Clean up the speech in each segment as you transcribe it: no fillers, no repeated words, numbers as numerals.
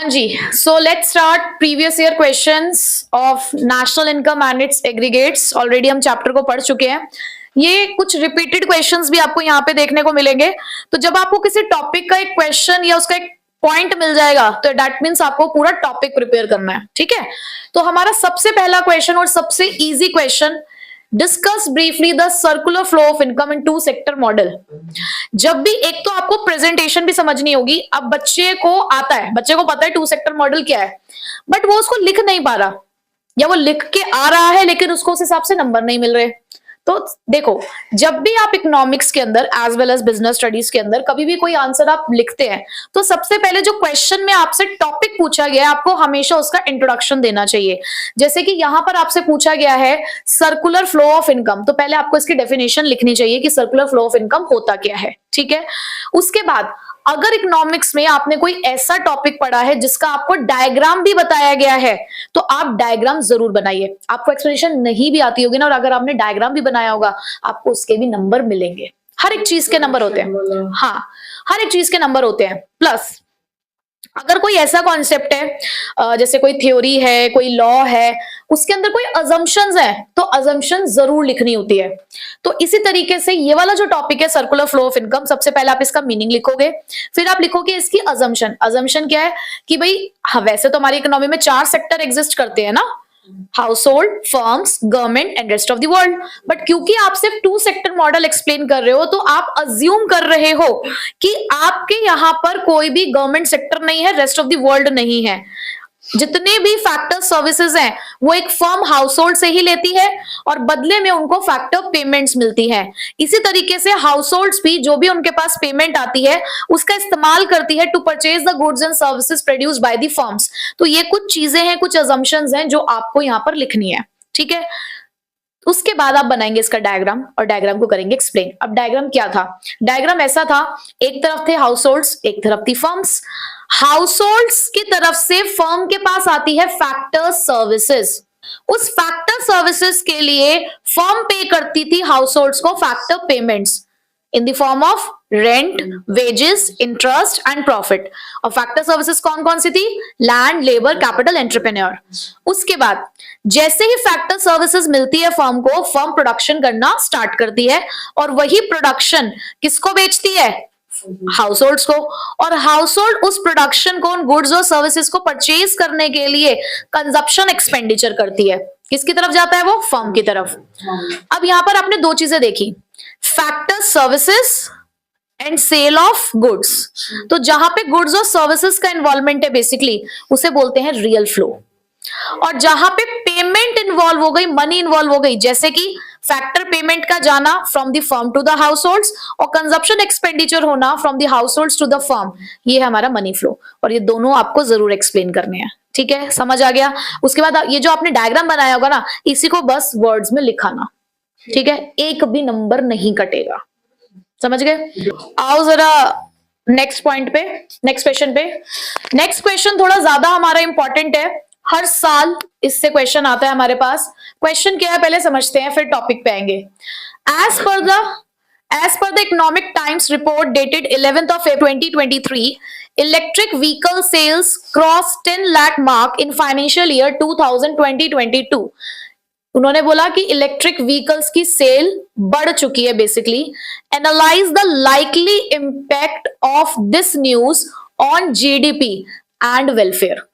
हाँ जी, so let's start previous year questions of national income and its aggregates. Already हम chapter को पढ़ चुके हैं। ये कुछ रिपीटेड क्वेश्चंस भी आपको यहाँ पे देखने को मिलेंगे। तो जब आपको किसी टॉपिक का एक क्वेश्चन या उसका एक पॉइंट मिल जाएगा तो दैट मीन्स आपको पूरा टॉपिक प्रिपेयर करना है। ठीक है, तो हमारा सबसे पहला क्वेश्चन और सबसे easy question, discuss briefly the circular flow of income in two sector model. जब भी एक तो आपको प्रेजेंटेशन भी समझनी होगी। अब बच्चे को आता है, बच्चे को पता है टू सेक्टर मॉडल क्या है, बट वो उसको लिख नहीं पा रहा, या वो लिख के आ रहा है लेकिन उसको उस हिसाब से नंबर नहीं मिल रहे। तो देखो, जब भी आप इकोनॉमिक्स के अंदर as well as business studies के अंदर कभी भी कोई आंसर आप लिखते हैं तो सबसे पहले जो क्वेश्चन में आपसे टॉपिक पूछा गया है आपको हमेशा उसका इंट्रोडक्शन देना चाहिए। जैसे कि यहां पर आपसे पूछा गया है सर्कुलर फ्लो ऑफ इनकम, तो पहले आपको इसकी डेफिनेशन लिखनी चाहिए कि सर्कुलर फ्लो ऑफ इनकम होता क्या है। ठीक है, उसके बाद अगर इकोनॉमिक्स में आपने कोई ऐसा टॉपिक पढ़ा है जिसका आपको डायग्राम भी बताया गया है तो आप डायग्राम जरूर बनाइए। आपको एक्सप्लेनेशन नहीं भी आती होगी ना, और अगर आपने डायग्राम भी बनाया होगा आपको उसके भी नंबर मिलेंगे। हर एक चीज के नंबर होते हैं, हाँ हर एक चीज के नंबर होते हैं। प्लस अगर कोई ऐसा कॉन्सेप्ट है जैसे कोई थ्योरी है, कोई लॉ है, उसके अंदर कोई अजम्पशंस है तो अजम्पशन जरूर लिखनी होती है। तो इसी तरीके से ये वाला जो टॉपिक है सर्कुलर फ्लो ऑफ इनकम, सबसे पहले आप इसका मीनिंग लिखोगे, फिर आप लिखोगे इसकी अजम्पशन। अजम्पशन क्या है कि भाई हाँ, वैसे तो हमारी इकोनॉमी में 4 सेक्टर एग्जिस्ट करते हैं ना, house hold, firms, government and rest of the world. But क्योंकि आप सिर्फ 2 सेक्टर मॉडल एक्सप्लेन कर रहे हो तो आप अज्यूम कर रहे हो कि आपके यहां पर कोई भी गवर्नमेंट सेक्टर नहीं है, रेस्ट ऑफ द वर्ल्ड नहीं है। जितने भी फैक्टर सर्विसेज हैं वो एक फर्म हाउस होल्ड से ही लेती है और बदले में उनको फैक्टर पेमेंट्स मिलती है। इसी तरीके से हाउस होल्ड्स भी जो भी उनके पास पेमेंट आती है उसका इस्तेमाल करती है to purchase the goods and services produce by the firms. तो ये कुछ चीजें हैं, कुछ अजम्पशंस हैं जो आपको यहाँ पर लिखनी है। ठीक है, उसके बाद आप बनाएंगे इसका डायग्राम और डायग्राम को करेंगे एक्सप्लेन। अब डायग्राम क्या था? डायग्राम ऐसा था, एक तरफ थे हाउस होल्ड्स, एक तरफ थी फर्म्स। हाउस होल्ड्स की तरफ से फर्म के पास आती है फैक्टर सर्विसेज। उस फैक्टर सर्विसेज के लिए फर्म पे करती थी हाउस होल्ड्स को factor payments in the form of rent, wages, interest and profit. और फैक्टर सर्विसेज कौन कौन सी थी? Land, labour, capital, entrepreneur. उसके बाद जैसे ही फैक्टर सर्विसेज मिलती है फर्म को, फर्म प्रोडक्शन करना स्टार्ट करती है और वही प्रोडक्शन किसको बेचती है? हाउस होल्ड्स को। और हाउस होल्ड उस प्रोडक्शन को, उन गुड्स और सर्विसेज को परचेज करने के लिए कंजप्शन एक्सपेंडिचर करती है। किसकी तरफ जाता है वो? फर्म की तरफ। अब यहां पर आपने 2 चीजें देखी, factor services and sale of goods. तो जहां पे गुड्स और सर्विसेज का इन्वॉल्वमेंट है बेसिकली उसे बोलते हैं रियल फ्लो। और जहां पे पेमेंट इन्वॉल्व हो गई, मनी इन्वॉल्व हो गई, जैसे कि फैक्टर पेमेंट का जाना from the firm to the households और कंजप्शन एक्सपेंडिचर होना from the households to the firm, ये है हमारा मनी फ्लो। और ये दोनों आपको जरूर एक्सप्लेन करने हैं। ठीक है, समझ आ गया? उसके बाद ये जो आपने डायग्राम बनाया होगा ना, इसी को बस वर्ड्स में लिखाना। ठीक है, एक भी नंबर नहीं कटेगा। समझ गए? आओ जरा नेक्स्ट पॉइंट पे, नेक्स्ट क्वेश्चन पे। नेक्स्ट क्वेश्चन थोड़ा ज्यादा हमारा इंपॉर्टेंट है, हर साल इससे क्वेश्चन आता है हमारे पास। क्वेश्चन क्या है पहले समझते हैं, फिर टॉपिक पे आएंगे। As per the Economic Times report dated 11th of April 2023, electric vehicle sales cross 10 lakh mark in financial year 2020-22। उन्होंने बोला कि इलेक्ट्रिक व्हीकल्स की सेल बढ़ चुकी है। Basically analyse the likely impact of this news on GDP and welfare.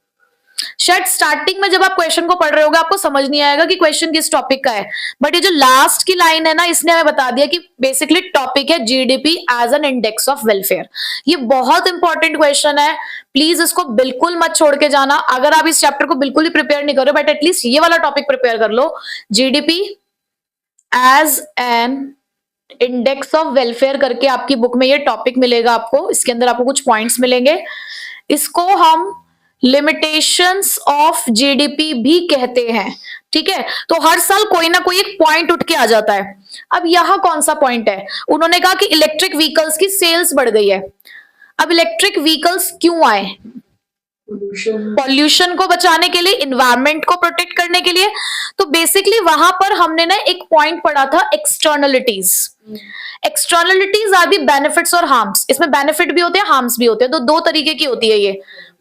शायद starting में जब आप क्वेश्चन को पढ़ रहे होगे आपको समझ नहीं आएगा कि क्वेश्चन किस टॉपिक का है, बट ये जो लास्ट की लाइन है ना, इसने हमें बता दिया कि बेसिकली टॉपिक है GDP as an index of welfare. ये बहुत इंपॉर्टेंट क्वेश्चन है, प्लीज इसको बिल्कुल मत छोड़ के जाना। अगर आप इस चैप्टर को बिल्कुल ही प्रिपेयर नहीं करो बट एटलीस्ट ये वाला टॉपिक प्रिपेयर कर लो, GDP as an index of welfare करके आपकी बुक में ये टॉपिक मिलेगा आपको। इसके अंदर आपको कुछ पॉइंट्स मिलेंगे, इसको हम लिमिटेशंस ऑफ जीडीपी भी कहते हैं। ठीक है, तो हर साल कोई ना कोई एक पॉइंट उठ के आ जाता है। अब यहां कौन सा पॉइंट है? उन्होंने कहा कि इलेक्ट्रिक व्हीकल्स की सेल्स बढ़ गई है। अब इलेक्ट्रिक व्हीकल्स क्यों आए? पॉल्यूशन को बचाने के लिए, इन्वायरमेंट को प्रोटेक्ट करने के लिए। तो बेसिकली वहां पर हमने ना एक पॉइंट पढ़ा था, externalities. Externalities are the benefits और हार्म्स। इसमें बेनिफिट भी होते हैं, हार्म्स भी होते हैं। तो 2 तरीके की होती है ये,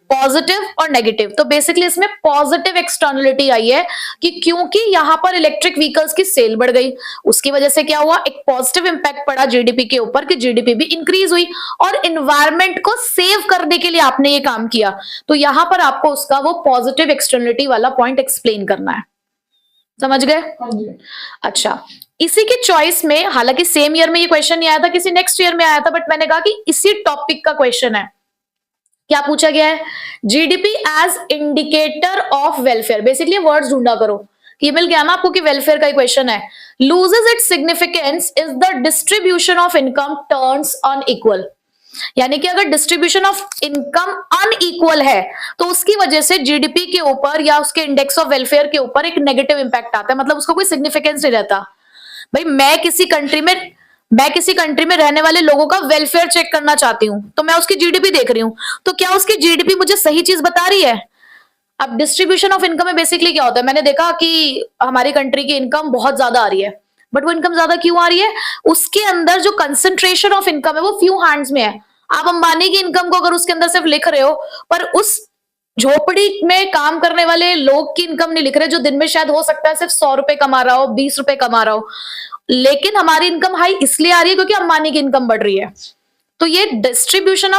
पॉजिटिव और नेगेटिव। तो बेसिकली इसमें पॉजिटिव एक्सटर्नलिटी आई है कि क्योंकि यहां पर इलेक्ट्रिक व्हीकल्स की सेल बढ़ गई, उसकी वजह से क्या हुआ, एक पॉजिटिव इंपैक्ट पड़ा जीडीपी के ऊपर कि जीडीपी भी इंक्रीज हुई और इन्वायरमेंट को सेव करने के लिए आपने ये काम किया। तो यहां पर आपको उसका वो पॉजिटिव एक्सटर्नलिटी वाला पॉइंट एक्सप्लेन करना है। समझ गए? अच्छा, इसी की चॉइस में, हालांकि सेम ईयर में ये क्वेश्चन नहीं आया था, किसी नेक्स्ट ईयर में आया था, बट मैंने कहा कि इसी टॉपिक का क्वेश्चन है। क्या पूछा गया है? GDP as indicator of welfare. Basically words ढूंढा करो कि मिल गया ना आपको कि वेलफेयर का ही क्वेश्चन है। Loses its significance is the distribution of income turns unequal. यानी कि अगर डिस्ट्रीब्यूशन ऑफ इनकम अनइक्वल है तो उसकी वजह से जीडीपी के ऊपर या उसके इंडेक्स ऑफ वेलफेयर के ऊपर एक नेगेटिव इंपैक्ट आता है, मतलब उसका कोई सिग्निफिकेंस नहीं रहता। भाई मैं किसी कंट्री में रहने वाले लोगों का वेलफेयर चेक करना चाहती हूं, तो मैं उसकी जीडीपी देख रही हूं, तो क्या उसकी जीडीपी मुझे सही चीज बता रही है? अब डिस्ट्रीब्यूशन ऑफ इनकम में बेसिकली क्या होता है, मैंने देखा कि हमारी कंट्री की इनकम बहुत ज्यादा आ रही है, बट वो इनकम ज्यादा क्यों आ रही है? उसके अंदर जो कंसेंट्रेशन ऑफ इनकम है वो फ्यू हैंड्स में है। आप अंबानी की इनकम को अगर उसके अंदर सिर्फ लिख रहे हो, पर उस झोपड़ी में काम करने वाले लोग की इनकम नहीं लिख रहे, जो दिन में शायद हो सकता है सिर्फ 100 रुपए कमा रहा हो, 20 रुपए कमा रहा हो, लेकिन हमारी इनकम हाई इसलिए आ रही है क्योंकि अंबानी की इनकम बढ़ रही है। तो ये डिस्ट्रीब्यूशन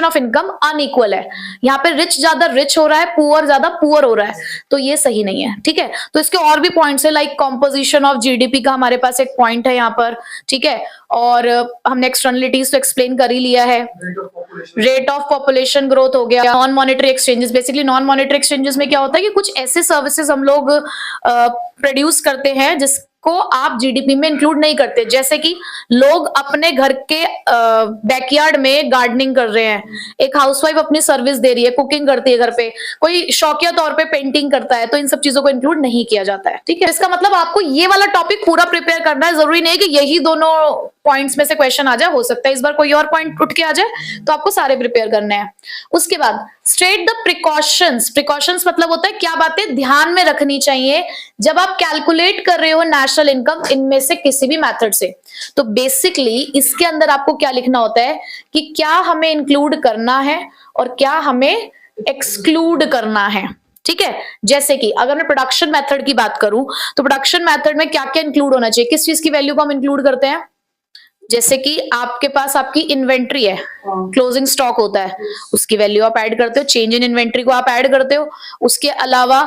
ऑफ इनकम अनइक्वल है। यहाँ पे रिच ज्यादा रिच हो रहा है, पुअर ज्यादा पुअर हो रहा है, तो ये सही नहीं है। ठीक है, तो इसके और भी पॉइंट्स है, लाइक कॉम्पोजिशन ऑफ जीडीपी का हमारे पास एक पॉइंट है यहाँ पर। ठीक है, और हमने एक्सटर्नलिटीज तो एक्सप्लेन कर ही लिया है। रेट ऑफ पॉपुलेशन ग्रोथ हो गया। Non monetary exchanges, basically non monetary exchanges में क्या होता है कि कुछ ऐसे सर्विसेज हम लोग प्रोड्यूस करते हैं जिसको आप जीडीपी में इंक्लूड नहीं करते, जैसे कि लोग अपने घर के बैकयार्ड में गार्डनिंग कर रहे हैं, एक हाउसवाइफ अपनी सर्विस दे रही है, कुकिंग करती है घर पे, कोई शौकिया तौर पे पेंटिंग करता है, तो इन सब चीजों को इंक्लूड नहीं किया जाता है। ठीक है, इसका मतलब आपको ये वाला टॉपिक पूरा प्रिपेयर करना है, जरूरी नहीं है कि यही दोनों पॉइंट्स में से क्वेश्चन आ जाए, हो सकता है इस बार कोई और पॉइंट उठ के आ जाए, तो आपको सारे प्रिपेयर करने हैं। उसके बाद स्टेट द प्रिकॉशंस। प्रिकॉशंस मतलब होता है क्या बातें ध्यान में रखनी चाहिए जब आप कैलकुलेट कर रहे हो नेशनल इनकम इनमें से किसी भी मेथड से। तो बेसिकली इसके अंदर आपको क्या लिखना होता है कि क्या हमें इंक्लूड करना है और क्या हमें एक्सक्लूड करना है। ठीक है, जैसे कि अगर मैं प्रोडक्शन मेथड की बात करूं तो प्रोडक्शन मेथड में क्या क्या इंक्लूड होना चाहिए, किस चीज की वैल्यू को हम इंक्लूड करते हैं? जैसे कि आपके पास आपकी इन्वेंट्री है, क्लोजिंग स्टॉक होता है, उसकी वैल्यू आप ऐड करते हो, चेंज इन इन्वेंट्री को आप ऐड करते हो। उसके अलावा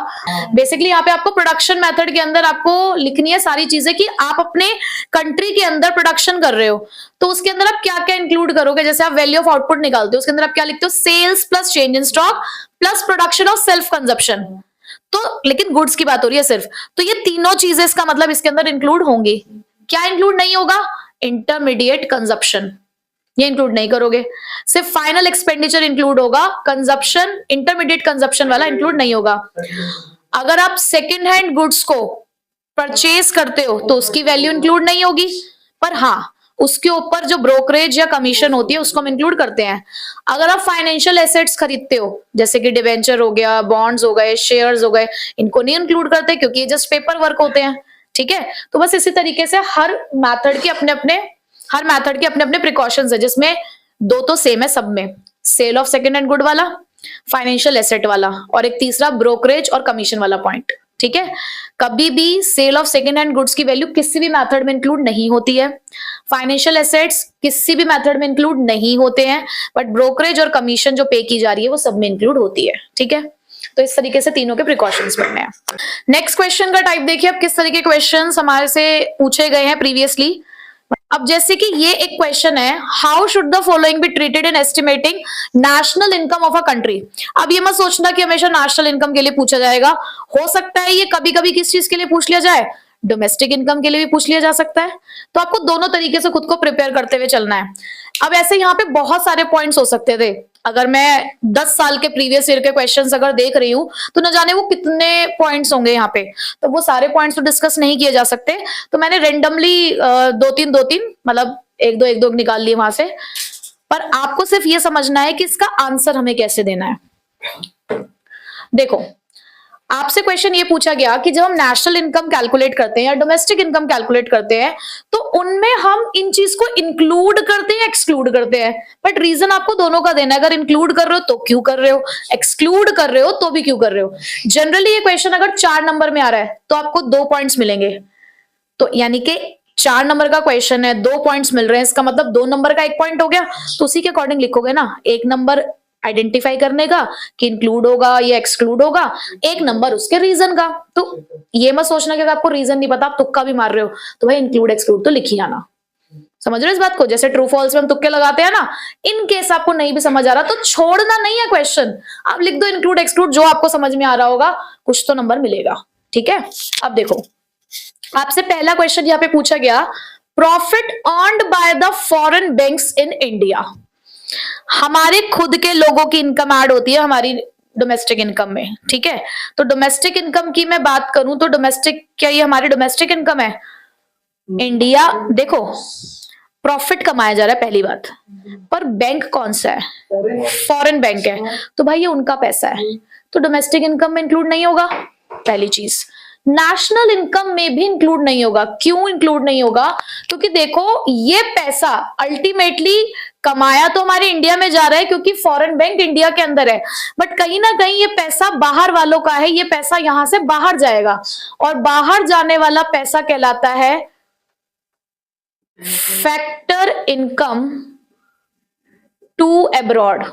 बेसिकली यहाँ पे आपको प्रोडक्शन मेथड के अंदर आपको लिखनी है सारी चीजें कि आप अपने कंट्री के अंदर प्रोडक्शन कर रहे हो, तो उसके अंदर आप क्या क्या इंक्लूड करोगे। जैसे आप वैल्यू ऑफ आउटपुट निकालते हो, उसके अंदर आप क्या लिखते हो? Sales plus change in stock plus production of self consumption. तो लेकिन गुड्स की बात हो रही है सिर्फ, तो ये तीनों चीजें इसका मतलब इसके अंदर इंक्लूड होंगी। क्या इंक्लूड नहीं होगा? इंटरमीडिएट कंजप्शन, ये इंक्लूड नहीं करोगे। सिर्फ फाइनल एक्सपेंडिचर इंक्लूड होगा, कंजप्शन इंटरमीडिएट कंजप्शन वाला इंक्लूड नहीं होगा। अगर आप सेकेंड हैंड गुड्स को परचेज करते हो तो उसकी वैल्यू इंक्लूड नहीं होगी, पर हाँ उसके ऊपर जो ब्रोकरेज या कमीशन होती है उसको हम इंक्लूड करते हैं। अगर आप फाइनेंशियल एसेट्स खरीदते हो, जैसे कि डिवेंचर हो गया, बॉन्ड्स हो गए, शेयर्स हो गए, इनको नहीं इंक्लूड करते क्योंकि ये जस्ट पेपर वर्क होते हैं। ठीक है, तो बस इसी तरीके से हर मैथड के अपने अपने प्रिकॉशंस है, जिसमें दो तो सेम है सब में, sale of second hand good वाला, फाइनेंशियल एसेट वाला, और एक तीसरा ब्रोकरेज और कमीशन वाला पॉइंट। ठीक है, कभी भी sale of second hand goods की वैल्यू किसी भी मेथड में इंक्लूड नहीं होती है, फाइनेंशियल एसेट्स किसी भी मेथड में इंक्लूड नहीं होते हैं, बट ब्रोकरेज और कमीशन जो पे की जा रही है वो सब में इंक्लूड होती है। ठीक है, तो इस तरीके से तीनों के प्रिकॉशंस बनने हैं। नेक्स्ट क्वेश्चन का टाइप देखिए, अब किस तरीके के क्वेश्चंस हमारे से पूछे गए हैं प्रीवियसली। अब जैसे कि ये एक क्वेश्चन है, how should the following be treated in estimating national income of a country. अब ये मत सोचना कि हमेशा नेशनल इनकम के लिए पूछा जाएगा, हो सकता है ये कभी कभी किस चीज के लिए पूछ लिया जाए, डोमेस्टिक इनकम के लिए भी पूछ लिया जा सकता है। तो आपको दोनों तरीके से खुद को प्रिपेयर करते हुए चलना है। अब ऐसे यहाँ पे बहुत सारे पॉइंट्स हो सकते थे, अगर मैं 10 साल के प्रीवियस ईयर के क्वेश्चंस अगर देख रही हूँ तो न जाने वो कितने पॉइंट्स होंगे यहाँ पे, तो वो सारे पॉइंट्स तो डिस्कस नहीं किए जा सकते। तो मैंने रेंडमली दो तीन मतलब एक दो निकाल लिए वहां से, पर आपको सिर्फ ये समझना है कि इसका आंसर हमें कैसे देना है। देखो, आपसे क्वेश्चन ये पूछा गया कि जब हम नेशनल इनकम कैलकुलेट करते हैं या डोमेस्टिक इनकम कैलकुलेट करते हैं तो उनमें हम इन चीज को इंक्लूड करते हैं एक्सक्लूड करते हैं, बट रीजन आपको दोनों का देना है। अगर इंक्लूड कर रहे हो तो क्यों कर रहे हो, एक्सक्लूड कर रहे हो तो भी क्यों कर रहे हो। जनरली ये क्वेश्चन अगर 4 नंबर में आ रहा है तो आपको 2 पॉइंट्स मिलेंगे, तो यानी कि 4 नंबर का क्वेश्चन है, 2 पॉइंट्स मिल रहे हैं, इसका मतलब 2 नंबर का 1 पॉइंट हो गया। तो उसी के अकॉर्डिंग लिखोगे ना, 1 नंबर आइडेंटिफाई करने का कि इंक्लूड होगा या एक्सक्लूड होगा, 1 नंबर उसके रीजन का। तो ये मत सोचना कि आपको रीजन नहीं पता आप तुक्का भी मार रहे हो, तो भाई इंक्लूड एक्सक्लूड तो लिखी आना। समझ रहे हो इस बात को, जैसे ट्रू फॉल्स में हम तुक्के लगाते हैं ना, इन केस आपको नहीं भी समझ आ रहा तो छोड़ना नहीं है क्वेश्चन, आप लिख दो इंक्लूड एक्सक्लूड, जो आपको समझ में आ रहा होगा कुछ तो नंबर मिलेगा। ठीक है, अब देखो आपसे पहला क्वेश्चन यहाँ पे पूछा गया, profit earned by the foreign banks in India. हमारे खुद के लोगों की इनकम ऐड होती है हमारी डोमेस्टिक इनकम में। ठीक है, तो डोमेस्टिक इनकम की मैं बात करूं तो डोमेस्टिक, क्या ये हमारी डोमेस्टिक इनकम है? इंडिया, देखो प्रॉफिट कमाया जा रहा है पहली बात, पर बैंक कौन सा है? फॉरेन बैंक है, तो भाई ये उनका पैसा है, तो डोमेस्टिक इनकम में इंक्लूड नहीं होगा पहली चीज। नेशनल इनकम में भी इंक्लूड नहीं होगा। क्यों इंक्लूड नहीं होगा? क्योंकि देखो ये पैसा अल्टीमेटली कमाया तो हमारे इंडिया में जा रहा है क्योंकि फॉरेन बैंक इंडिया के अंदर है, बट कहीं ना कहीं ये पैसा बाहर वालों का है, ये पैसा यहां से बाहर जाएगा और बाहर जाने वाला पैसा कहलाता है फैक्टर इनकम टू अब्रॉड।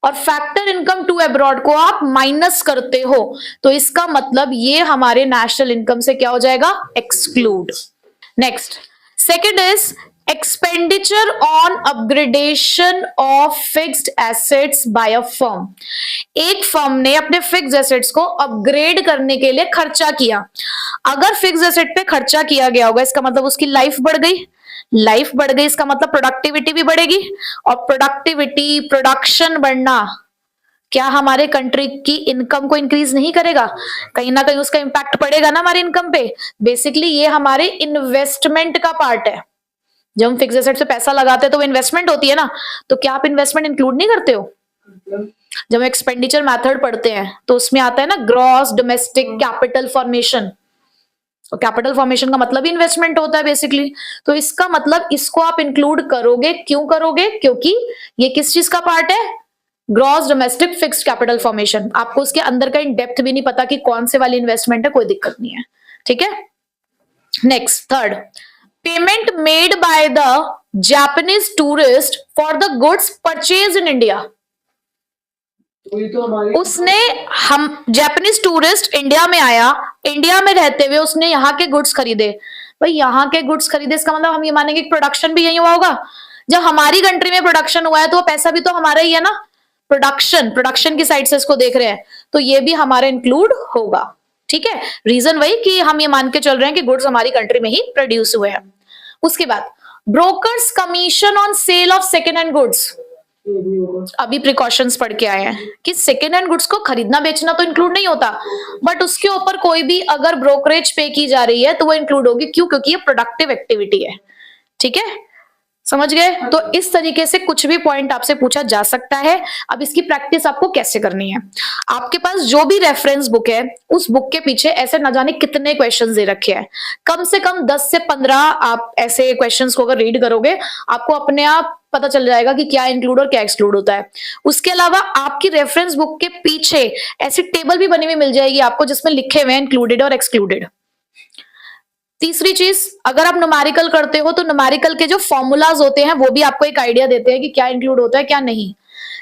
और फैक्टर इनकम टू अब्रॉड को आप माइनस करते हो तो इसका मतलब ये हमारे नेशनल इनकम से क्या हो जाएगा? Exclude. Next, second is expenditure on upgradation of fixed assets bye a firm. एक फर्म ने अपने फिक्स्ड एसेट्स को अपग्रेड करने के लिए खर्चा किया। अगर फिक्स्ड एसेट पे खर्चा किया गया होगा इसका मतलब उसकी लाइफ बढ़ गई, लाइफ बढ़ गई इसका मतलब प्रोडक्टिविटी भी बढ़ेगी, और प्रोडक्टिविटी, प्रोडक्शन बढ़ना क्या हमारे कंट्री की इनकम को इंक्रीज नहीं करेगा? कहीं ना कहीं उसका इंपैक्ट पड़ेगा ना हमारी इनकम पे। बेसिकली ये हमारे इन्वेस्टमेंट का पार्ट है। जब हम फिक्स्ड एसेट से पैसा लगाते हैं तो वो इन्वेस्टमेंट होती है ना, तो क्या आप इन्वेस्टमेंट इंक्लूड नहीं करते हो? जब हम एक्सपेंडिचर मेथड पढ़ते हैं तो उसमें आता है ना ग्रॉस डोमेस्टिक कैपिटल फॉर्मेशन, और कैपिटल फॉर्मेशन का मतलब ही इन्वेस्टमेंट होता है बेसिकली। तो इसका मतलब इसको आप इंक्लूड करोगे। क्यों करोगे? क्योंकि ये किस चीज का पार्ट है? Gross domestic fixed capital formation. आपको उसके अंदर का इन डेप्थ भी नहीं पता कि कौन से वाली इन्वेस्टमेंट है, कोई दिक्कत नहीं है। ठीक है, next third, payment made by the Japanese tourist for the goods purchase in India. उसने, हम जापानीज टूरिस्ट इंडिया में आया, इंडिया में रहते हुए उसने यहाँ के गुड्स खरीदे। भाई यहाँ के गुड्स खरीदे इसका मतलब हम ये मानेंगे कि प्रोडक्शन भी यही हुआ होगा। जब हमारी कंट्री में प्रोडक्शन हुआ है तो वो पैसा भी तो हमारा ही है ना, प्रोडक्शन की साइड से इसको देख रहे हैं, तो ये भी हमारा इंक्लूड होगा। ठीक है, रीजन वही कि हम ये मान के चल रहे हैं कि गुड्स हमारी कंट्री में ही प्रोड्यूस हुए हैं। उसके बाद brokers commission on sale of second hand goods. अभी प्रिकॉशंस पढ़ के आए हैं कि सेकेंड हैंड गुड्स को खरीदना बेचना तो इंक्लूड नहीं होता, बट उसके ऊपर कोई भी अगर ब्रोकरेज पे की जा रही है तो वो इंक्लूड होगी। क्यों? क्योंकि ये प्रोडक्टिव एक्टिविटी है। ठीक है, समझ गए? तो इस तरीके से कुछ भी पॉइंट आपसे पूछा जा सकता है। अब इसकी प्रैक्टिस आपको कैसे करनी है? आपके पास जो भी रेफरेंस बुक है उस बुक के पीछे ऐसे न जाने कितने क्वेश्चंस दे रखे हैं, कम से कम 10 से 15 आप ऐसे क्वेश्चंस को अगर रीड करोगे आपको अपने आप पता चल जाएगा कि क्या इंक्लूड और क्या एक्सक्लूड होता है। उसके अलावा आपकी रेफरेंस बुक के पीछे ऐसी टेबल भी बनी हुई मिल जाएगी आपको जिसमें लिखे हुए हैं इंक्लूडेड और एक्सक्लूडेड। तीसरी चीज, अगर आप न्यूमेरिकल करते हो तो न्यूमेरिकल के जो फॉर्मूलाज होते हैं वो भी आपको एक आइडिया देते हैं कि क्या इंक्लूड होता है क्या नहीं।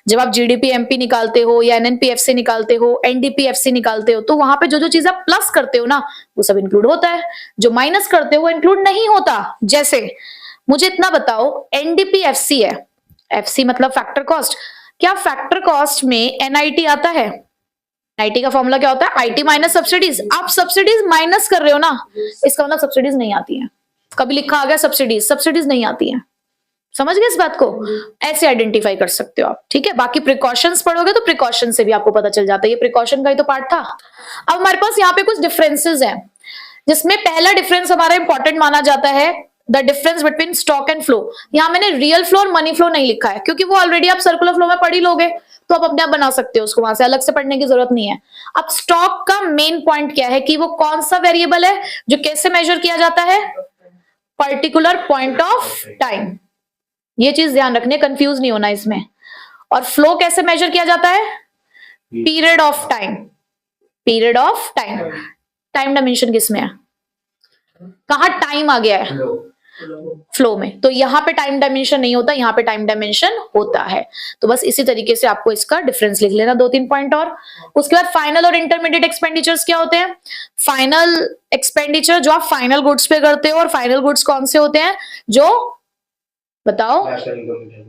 जब आप जीडीपी एमपी निकालते हो या एनएनपीएफसी निकालते हो, एनडीपीएफसी निकालते हो, तो वहां पे जो जो चीज आप प्लस करते हो ना वो सब इंक्लूड होता है, जो माइनस करते हो वो इंक्लूड नहीं होता। जैसे मुझे इतना बताओ, एनडीपीएफसी है, एफसी मतलब फैक्टर कॉस्ट, क्या फैक्टर कॉस्ट में एनआईटी आता है? आईटी का फॉर्मूला क्या होता है? IT minus subsidies. आप सब्सिडीज माइनस कर रहे हो ना, इसका मतलब सब्सिडीज नहीं आती हैं। कभी लिखा आ गया सब्सिडीज, सब्सिडीज नहीं आती हैं। समझ गए इस बात को? ऐसे आइडेंटिफाई कर सकते हो आप। ठीक है, बाकी प्रिकॉशंस पढ़ोगे तो प्रिकॉशन से भी आपको पता चल जाता है, ये प्रिकॉशन का ही तो पार्ट था। अब हमारे पास यहाँ पे कुछ डिफरेंसेस हैं, जिसमें पहला डिफरेंस हमारा इंपॉर्टेंट माना जाता है, the difference between stock and flow. यहाँ मैंने रियल फ्लो और मनी फ्लो नहीं लिखा है क्योंकि वो ऑलरेडी आप सर्कुलर फ्लो में पढ़ ही लोगे। तो आप अपने आप बना सकते हो उसको, वहां से अलग से पढ़ने की जरूरत नहीं है। अब स्टॉक का मेन पॉइंट क्या है कि वो कौन सा वेरिएबल है जो कैसे मेजर किया जाता है, पर्टिकुलर पॉइंट ऑफ टाइम। ये चीज ध्यान रखने, कंफ्यूज नहीं होना इसमें। और फ्लो कैसे मेजर किया जाता है, period of time, period of time. Time dimension किसमें है, कहां टाइम आ गया है, फ्लो में। तो यहां पे टाइम डायमेंशन नहीं होता, यहां पे टाइम डायमेंशन होता है। तो बस इसी तरीके से आपको इसका डिफरेंस लिख लेना, 2-3 पॉइंट और। उसके बाद फाइनल और इंटरमीडिएट एक्सपेंडिचर्स क्या होते हैं। फाइनल एक्सपेंडिचर जो आप फाइनल गुड्स पे करते हो, और फाइनल गुड्स कौन से होते हैं, जो बताओ,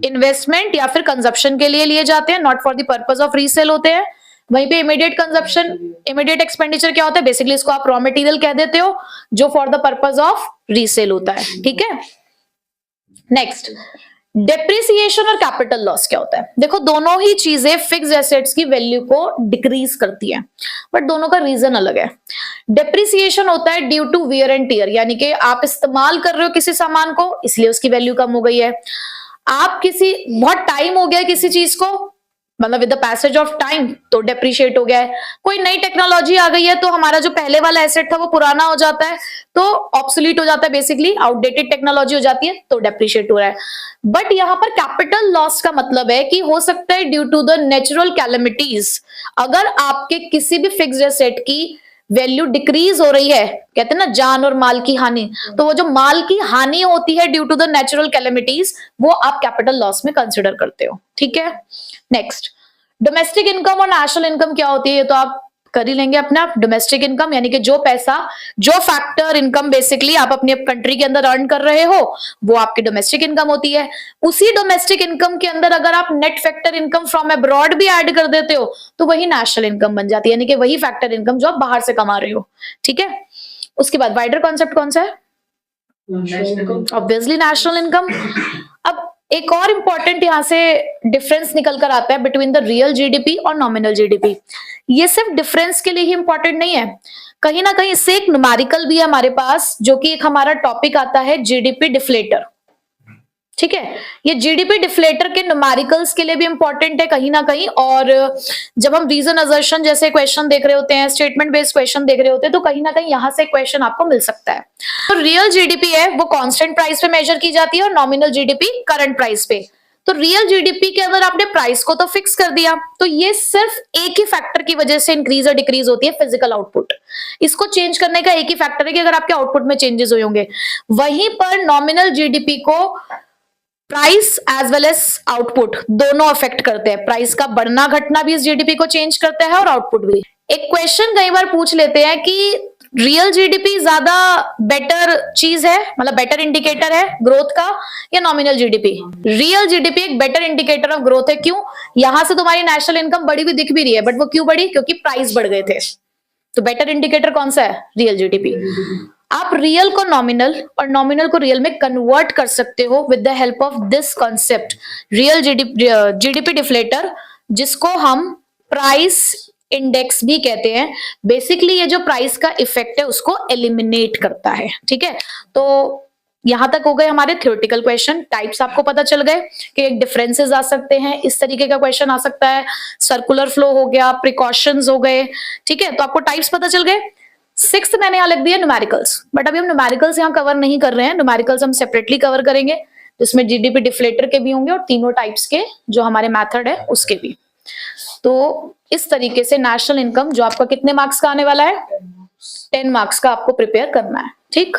इन्वेस्टमेंट या फिर कंजप्शन के लिए लिए जाते हैं, not for the purpose of resale होते हैं। वहीं पे इमीडिएट कंजप्शन, इमीडिएट एक्सपेंडिचर क्या होता है, बेसिकली इसको आप रॉ मटेरियल कह देते हो, जो for the purpose of resale होता है। ठीक है, नेक्स्ट डेप्रिसिएशन और कैपिटल लॉस क्या होता है। देखो दोनों ही चीजें फिक्स्ड एसेट्स की वैल्यू को डिक्रीज करती है, बट दोनों का रीजन अलग है। डेप्रिसिएशन होता है due to wear and tear, यानी कि आप इस्तेमाल कर रहे हो किसी सामान को, इसलिए उसकी वैल्यू कम हो गई है। आप किसी, बहुत टाइम हो गया किसी चीज को, मतलब with the passage of time तो डेप्रिशिएट हो गया है। कोई नई टेक्नोलॉजी आ गई है तो हमारा जो पहले वाला एसेट था वो पुराना हो जाता है, तो ऑब्सोलीट हो जाता है, बेसिकली आउटडेटेड टेक्नोलॉजी हो जाती है, तो डेप्रिशिएट हो रहा है। बट यहां पर कैपिटल लॉस का मतलब है कि हो सकता है due to the natural calamities, अगर आपके किसी भी फिक्स्ड एसेट की वैल्यू डिक्रीज हो रही है, कहते हैं ना जान और माल की हानि, तो वो जो माल की हानि होती है due to the natural calamities, वो आप कैपिटल लॉस में कंसिडर करते हो। ठीक है, नेक्स्ट डोमेस्टिक इनकम और नेशनल इनकम क्या होती है, ये तो आप कर ही लेंगे अपने आप। डोमेस्टिक इनकम यानी कि जो पैसा, जो फैक्टर इनकम बेसिकली आप अपनी कंट्री के अंदर अर्न कर रहे हो, वो आपकी डोमेस्टिक इनकम होती है। उसी डोमेस्टिक इनकम के अंदर अगर आप net factor income from abroad भी ऐड कर देते हो तो वही नेशनल इनकम बन जाती है, यानी कि वही फैक्टर इनकम जो आप बाहर से कमा रहे हो। ठीक है, उसके बाद वाइडर कॉन्सेप्ट कौन सा है, ऑब्वियसली नेशनल इनकम। अब एक और इंपॉर्टेंट यहां से डिफरेंस निकल कर आता है बिटवीन द रियल जीडीपी और नॉमिनल जीडीपी। ये सिर्फ डिफरेंस के लिए ही इंपॉर्टेंट नहीं है, कहीं ना कहीं इससे एक न्यूमेरिकल भी है हमारे पास, जो कि एक हमारा टॉपिक आता है जीडीपी डिफ्लेटर। ठीक है, ये जीडीपी डिफ्लेटर के न्यूमेरिकल्स के लिए भी इंपॉर्टेंट है कहीं ना कहीं। और जब हम रीजन असर्शन जैसे क्वेश्चन देख रहे होते हैं, स्टेटमेंट बेस्ड क्वेश्चन देख रहे होते हैं, तो कहीं ना कहीं यहां से क्वेश्चन आपको मिल सकता है। तो रियल जीडीपी है वो कांस्टेंट प्राइस पे मेजर की जाती है, और नॉमिनल जीडीपी करंट प्राइस पे। तो रियल जीडीपी के अंदर आपने प्राइस को तो फिक्स कर दिया, तो ये सिर्फ एक ही फैक्टर की वजह से इंक्रीज और डिक्रीज होती है, फिजिकल आउटपुट। इसको चेंज करने का एक ही फैक्टर है कि अगर आपके आउटपुट में चेंजेस हुए होंगे। वहीं पर नॉमिनल जीडीपी को price as well as output दोनों अफेक्ट करते हैं, प्राइस का बढ़ना घटना भी इस जीडीपी को चेंज करता है और आउटपुट भी। एक क्वेश्चन कई बार पूछ लेते हैं कि रियल जीडीपी ज्यादा बेटर चीज है, मतलब बेटर इंडिकेटर है ग्रोथ का, या नॉमिनल जीडीपी। रियल जीडीपी एक बेटर इंडिकेटर ऑफ ग्रोथ है। क्यों, यहां से तुम्हारी नेशनल इनकम बढ़ी हुई दिख भी रही है, बट वो क्यों बढ़ी, क्योंकि प्राइस बढ़ गए थे। तो बेटर इंडिकेटर कौन सा है, रियल जीडीपी। आप रियल को नॉमिनल और नॉमिनल को रियल में कन्वर्ट कर सकते हो with the help of this concept, real GDP deflator, जिसको हम प्राइस इंडेक्स भी कहते हैं। बेसिकली ये जो प्राइस का इफेक्ट है उसको एलिमिनेट करता है। ठीक है, तो यहां तक हो गए हमारे थ्योरेटिकल क्वेश्चन। टाइप्स आपको पता चल गए कि एक डिफरेंसेस आ सकते हैं, इस तरीके का क्वेश्चन आ सकता है, सर्कुलर फ्लो हो गया, प्रिकॉशंस हो गए। ठीक है, तो आपको टाइप्स पता चल गए। 6th मैंने यहाँ लिख दिया न्यूमेरिकल्स, बट अभी हम न्यूमेरिकल्स यहाँ कवर नहीं कर रहे हैं, न्यूमेरिकल्स हम सेपरेटली कवर करेंगे, जिसमें जीडीपी डिफ्लेटर के भी होंगे और तीनों टाइप्स के जो हमारे मेथड है उसके भी। तो इस तरीके से नेशनल इनकम जो आपका कितने मार्क्स का आने वाला है, 10 मार्क्स का आपको प्रिपेयर करना है। ठीक।